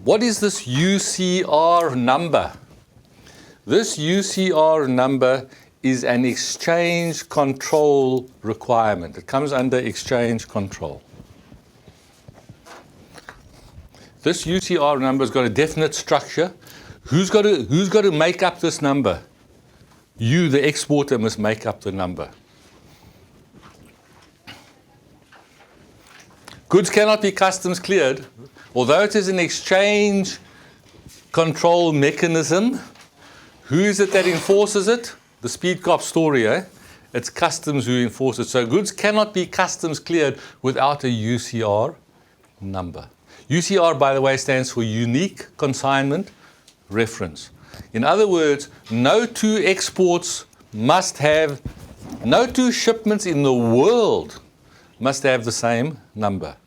What is this UCR number? This UCR number is an exchange control requirement. It comes under exchange control. This UCR number has got a definite structure. Who's got to make up this number? You, the exporter, must make up the number. Goods cannot be customs cleared. Although it is an exchange control mechanism, who is it that enforces it? The speed cop story, eh? It's customs who enforce it. So goods cannot be customs cleared without a UCR number. UCR, by the way, stands for Unique Consignment Reference. In other words, no two shipments in the world must have the same number.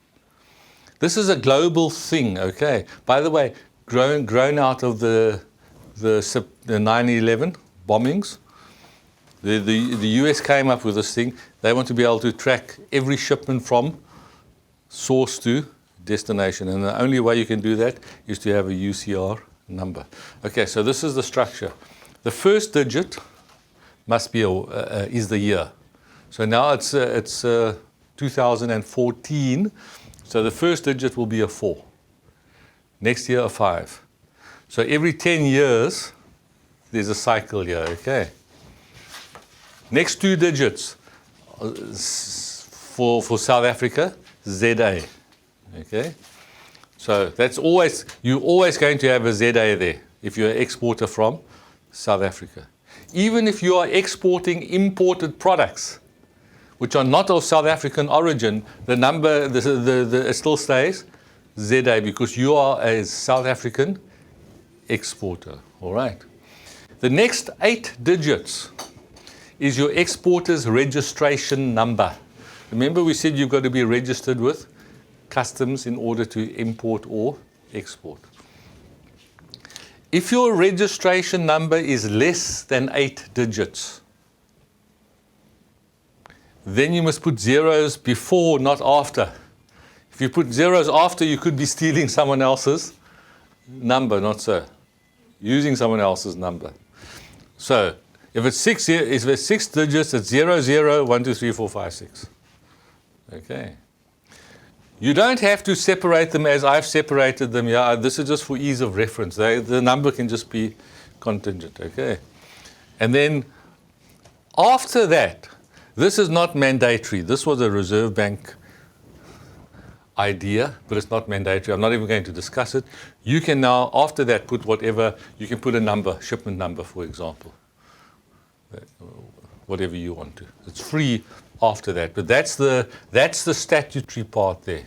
This is a global thing, okay? By the way, grown out of the 9/11 bombings, the US came up with this thing. They want to be able to track every shipment from source to destination, and the only way you can do that is to have a UCR number. Okay, so this is the structure. The first digit must be is the year. So now it's 2014. So the first digit will be a 4. Next year a 5. So every 10 years there's a cycle here. Okay. Next two digits for South Africa, ZA. Okay. So that's you're always going to have a ZA there if you're an exporter from South Africa. Even if you are exporting imported products, which are not of South African origin, the number it still stays ZA because you are a South African exporter. All right. The next 8 digits is your exporter's registration number. Remember we said you've got to be registered with customs in order to import or export. If your registration number is less than 8 digits, then you must put zeros before, not after. If you put zeros after, you could be stealing someone else's number, not so. Using someone else's number. So if it's 6 digits, it's 0, 0, 1, 2, 3, 4, 5, 6. Okay. You don't have to separate them as I've separated them. Yeah, this is just for ease of reference. The number can just be contingent. Okay. And then after that, this is not mandatory. This was a Reserve Bank idea, but it's not mandatory. I'm not even going to discuss it. You can now, after that, put whatever. You can put a number, shipment number, for example. Whatever you want to. It's free after that. But that's the statutory part there.